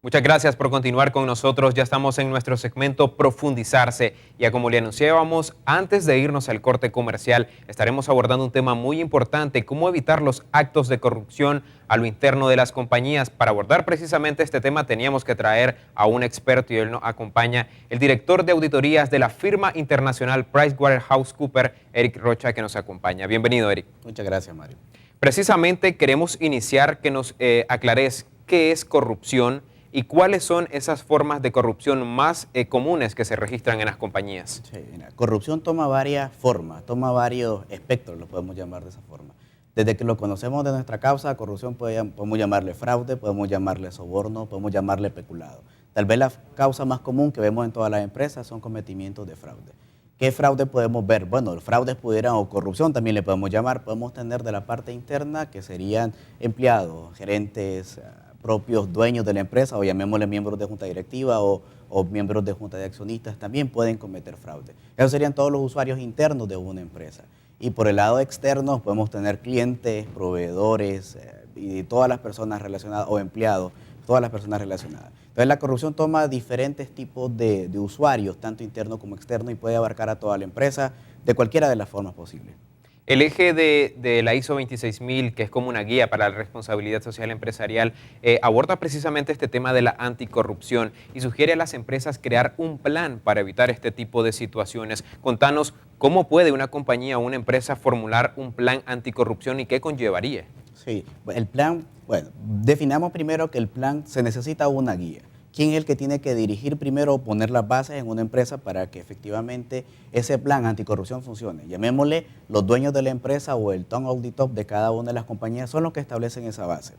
Muchas gracias por continuar con nosotros. Ya estamos en nuestro segmento Profundizarse. Ya como le anunciábamos, antes de irnos al corte comercial, estaremos abordando un tema muy importante, cómo evitar los actos de corrupción a lo interno de las compañías. Para abordar precisamente este tema teníamos que traer a un experto y él nos acompaña, el director de auditorías de la firma internacional PricewaterhouseCoopers, Eric Rocha, que nos acompaña. Bienvenido, Eric. Muchas gracias, Mario. Precisamente queremos iniciar que nos aclares qué es corrupción y cuáles son esas formas de corrupción más comunes que se registran en las compañías. Sí, mira, corrupción toma varias formas, toma varios espectros, lo podemos llamar de esa forma. Desde que lo conocemos de nuestra causa, corrupción podemos llamarle fraude, podemos llamarle soborno, podemos llamarle peculado. Tal vez la causa más común que vemos en todas las empresas son cometimientos de fraude. ¿Qué fraude podemos ver? Bueno, los fraudes pudieran, o corrupción también le podemos llamar, podemos tener de la parte interna, que serían empleados, gerentes, propios dueños de la empresa, o llamémosle miembros de junta directiva o miembros de junta de accionistas, también pueden cometer fraude. Esos serían todos los usuarios internos de una empresa. Y por el lado externo podemos tener clientes, proveedores y todas las personas relacionadas, o empleados, todas las personas relacionadas. Entonces la corrupción toma diferentes tipos de usuarios, tanto interno como externo, y puede abarcar a toda la empresa de cualquiera de las formas posibles. El eje de la ISO 26000, que es como una guía para la responsabilidad social empresarial, aborda precisamente este tema de la anticorrupción y sugiere a las empresas crear un plan para evitar este tipo de situaciones. Contanos cómo puede una compañía o una empresa formular un plan anticorrupción y qué conllevaría. Sí, el plan, bueno, definamos primero que el plan se necesita una guía. ¿Quién es el que tiene que dirigir primero o poner las bases en una empresa para que efectivamente ese plan anticorrupción funcione? Llamémosle los dueños de la empresa o el top of the top de cada una de las compañías son los que establecen esa base.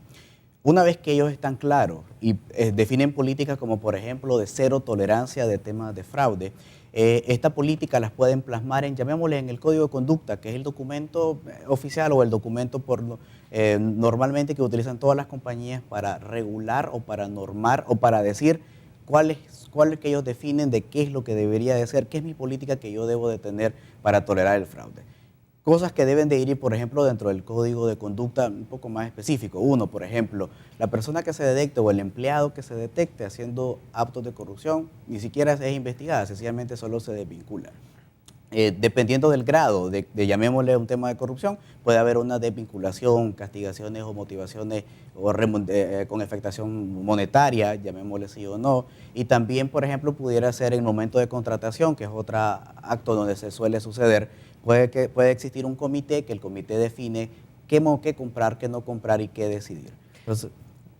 Una vez que ellos están claros y definen políticas como por ejemplo de cero tolerancia de temas de fraude, esta política las pueden plasmar en, llamémosle, en el código de conducta, que es el documento oficial o el documento normalmente que utilizan todas las compañías para regular o para normar o para decir cuál es que ellos definen de qué es lo que debería de ser, qué es mi política que yo debo de tener para tolerar el fraude. Cosas que deben de ir, por ejemplo, dentro del código de conducta un poco más específico. Uno, por ejemplo, la persona que se detecte o el empleado que se detecte haciendo actos de corrupción, ni siquiera es investigada, sencillamente solo se desvincula. Dependiendo del grado de llamémosle un tema de corrupción, puede haber una desvinculación, castigaciones o motivaciones con afectación monetaria, llamémosle sí o no. Y también, por ejemplo, pudiera ser en el momento de contratación, que es otro acto donde se suele suceder. Puede existir un comité, que el comité define qué comprar, qué no comprar y qué decidir. Entonces,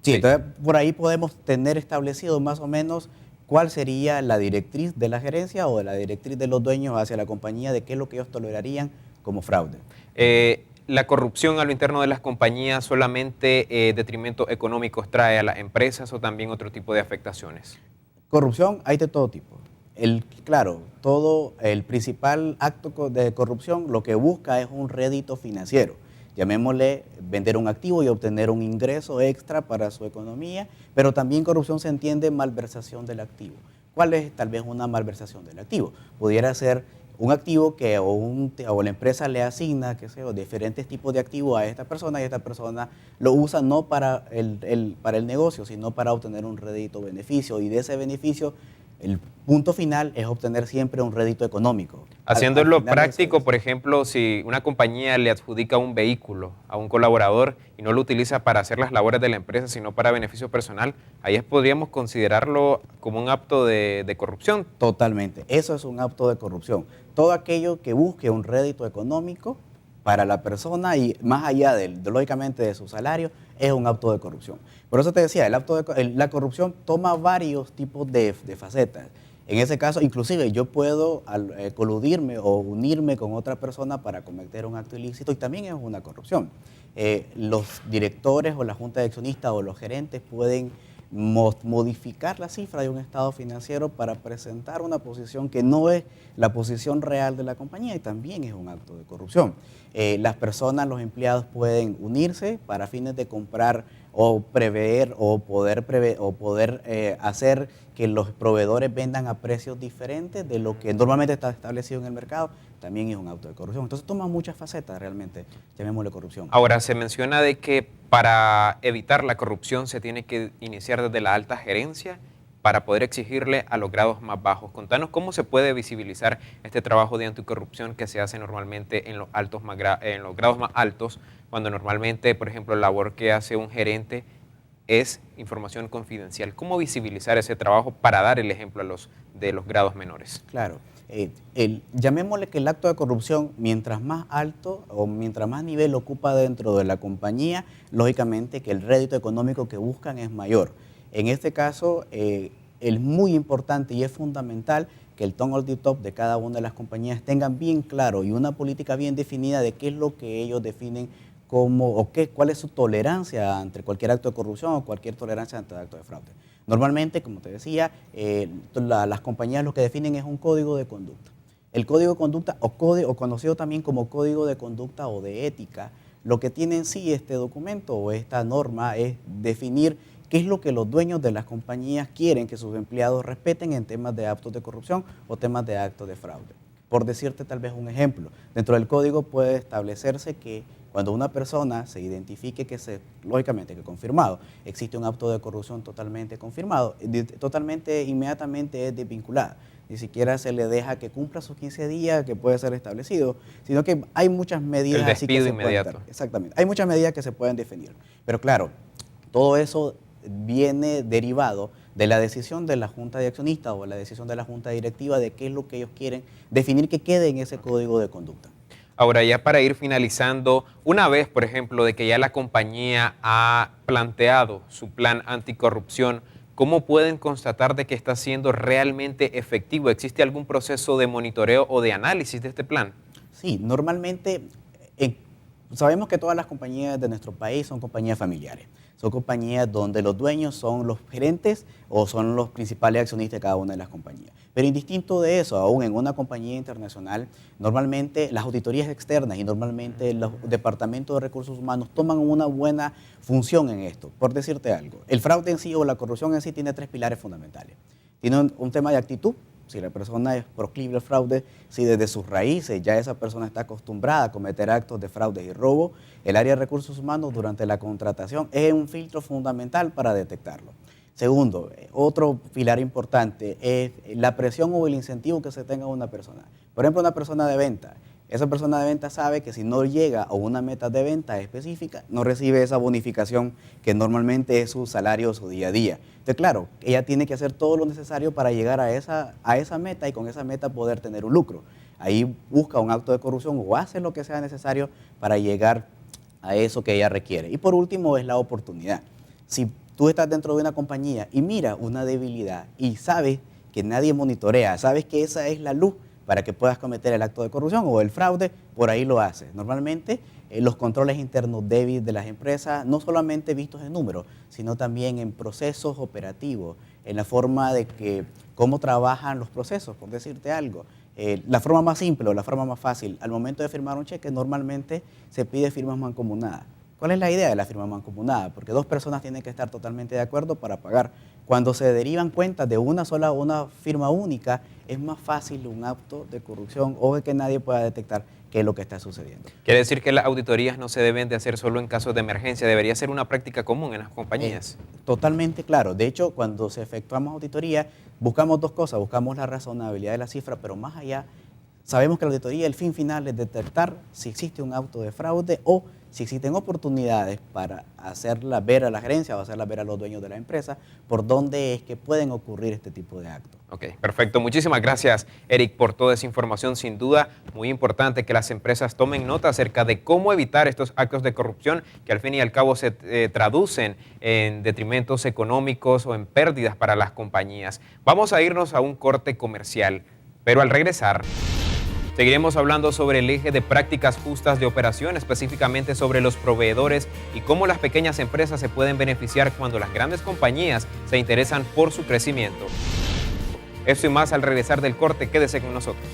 sí, entonces por ahí podemos tener establecido más o menos cuál sería la directriz de la gerencia o de la directriz de los dueños hacia la compañía de qué es lo que ellos tolerarían como fraude. La corrupción a lo interno de las compañías solamente detrimento económicos trae a las empresas o también otro tipo de afectaciones. Corrupción hay de todo tipo. Claro, el principal acto de corrupción lo que busca es un rédito financiero. Llamémosle vender un activo y obtener un ingreso extra para su economía, pero también corrupción se entiende malversación del activo. ¿Cuál es tal vez una malversación del activo? Pudiera ser un activo que o la empresa le asigna, diferentes tipos de activos a esta persona y esta persona lo usa no para para el negocio, sino para obtener un rédito beneficio, y de ese beneficio el punto final es obtener siempre un rédito económico. Haciéndolo práctico, por ejemplo, si una compañía le adjudica un vehículo a un colaborador y no lo utiliza para hacer las labores de la empresa, sino para beneficio personal, ahí podríamos considerarlo como un acto de corrupción. Totalmente, eso es un acto de corrupción. Todo aquello que busque un rédito económico para la persona y más allá lógicamente de su salario, es un acto de corrupción. Por eso te decía, la corrupción toma varios tipos de facetas. En ese caso, inclusive yo puedo coludirme o unirme con otra persona para cometer un acto ilícito y también es una corrupción. Los directores o la junta de accionistas o los gerentes pueden modificar la cifra de un estado financiero para presentar una posición que no es la posición real de la compañía y también es un acto de corrupción. Las personas, los empleados pueden unirse para fines de comprar o prever o poder hacer que los proveedores vendan a precios diferentes de lo que normalmente está establecido en el mercado. También es un acto de corrupción. Entonces toma muchas facetas realmente, llamémosle corrupción. Ahora, se menciona de que para evitar la corrupción se tiene que iniciar desde la alta gerencia para poder exigirle a los grados más bajos. Contanos cómo se puede visibilizar este trabajo de anticorrupción que se hace normalmente en los grados más altos, cuando normalmente, por ejemplo, la labor que hace un gerente es información confidencial. ¿Cómo visibilizar ese trabajo para dar el ejemplo a de los grados menores? Claro. Llamémosle que el acto de corrupción, mientras más alto o mientras más nivel ocupa dentro de la compañía, lógicamente que el rédito económico que buscan es mayor. En este caso, es muy importante y es fundamental que el top of the top de cada una de las compañías tengan bien claro y una política bien definida de qué es lo que ellos definen como, cuál es su tolerancia ante cualquier acto de corrupción o cualquier tolerancia ante acto de fraude. Normalmente, como te decía, las compañías lo que definen es un código de conducta. El código de conducta o conocido también como código de conducta o de ética, lo que tiene en sí este documento o esta norma es definir qué es lo que los dueños de las compañías quieren que sus empleados respeten en temas de actos de corrupción o temas de actos de fraude. Por decirte tal vez un ejemplo, dentro del código puede establecerse que cuando una persona se identifique lógicamente que confirmado, existe un acto de corrupción totalmente confirmado, inmediatamente es desvinculada. Ni siquiera se le deja que cumpla sus 15 días que puede ser establecido, sino que hay muchas medidas el despido así que inmediato. Exactamente, hay muchas medidas que se pueden definir. Pero claro, todo eso viene derivado de la decisión de la Junta de Accionistas o la decisión de la Junta Directiva de qué es lo que ellos quieren definir que quede en ese código de conducta. Ahora, ya para ir finalizando, una vez, por ejemplo, de que ya la compañía ha planteado su plan anticorrupción, ¿cómo pueden constatar de que está siendo realmente efectivo? ¿Existe algún proceso de monitoreo o de análisis de este plan? Sí, normalmente sabemos que todas las compañías de nuestro país son compañías familiares. Son compañías donde los dueños son los gerentes o son los principales accionistas de cada una de las compañías. Pero indistinto de eso, aún en una compañía internacional, normalmente las auditorías externas y normalmente los departamentos de recursos humanos toman una buena función en esto. Por decirte algo, el fraude en sí o la corrupción en sí tiene 3 pilares fundamentales. Tiene un tema de actitud. Si la persona es proclive al fraude, si desde sus raíces ya esa persona está acostumbrada a cometer actos de fraude y robo, el área de recursos humanos durante la contratación es un filtro fundamental para detectarlo. Segundo, otro pilar importante es la presión o el incentivo que se tenga una persona. Por ejemplo, una persona de venta. Esa persona de venta sabe que si no llega a una meta de venta específica, no recibe esa bonificación que normalmente es su salario o su día a día. Entonces, claro, ella tiene que hacer todo lo necesario para llegar a esa meta y con esa meta poder tener un lucro. Ahí busca un acto de corrupción o hace lo que sea necesario para llegar a eso que ella requiere. Y por último es la oportunidad. Si tú estás dentro de una compañía y mira una debilidad y sabes que nadie monitorea, sabes que esa es la luz para que puedas cometer el acto de corrupción o el fraude, por ahí lo haces. Normalmente los controles internos débiles de las empresas, no solamente vistos en números, sino también en procesos operativos, en la forma de que cómo trabajan los procesos, por decirte algo. La forma más simple o la forma más fácil, al momento de firmar un cheque, normalmente se pide firmas mancomunadas. ¿Cuál es la idea de la firma mancomunada? Porque 2 personas tienen que estar totalmente de acuerdo para pagar. Cuando se derivan cuentas de una firma única, es más fácil un acto de corrupción o de que nadie pueda detectar qué es lo que está sucediendo. Quiere decir que las auditorías no se deben de hacer solo en casos de emergencia, debería ser una práctica común en las compañías. Totalmente claro. De hecho, cuando se efectuamos auditoría, buscamos 2 cosas. Buscamos la razonabilidad de la cifra, pero más allá, sabemos que la auditoría, el fin final es detectar si existe un acto de fraude o si existen oportunidades para hacerla ver a la gerencia o hacerla ver a los dueños de la empresa por dónde es que pueden ocurrir este tipo de actos. Ok, perfecto. Muchísimas gracias, Eric, por toda esa información. Sin duda, muy importante que las empresas tomen nota acerca de cómo evitar estos actos de corrupción que al fin y al cabo se traducen en detrimentos económicos o en pérdidas para las compañías. Vamos a irnos a un corte comercial, pero al regresar seguiremos hablando sobre el eje de prácticas justas de operación, específicamente sobre los proveedores y cómo las pequeñas empresas se pueden beneficiar cuando las grandes compañías se interesan por su crecimiento. Esto y más al regresar del corte, quédese con nosotros.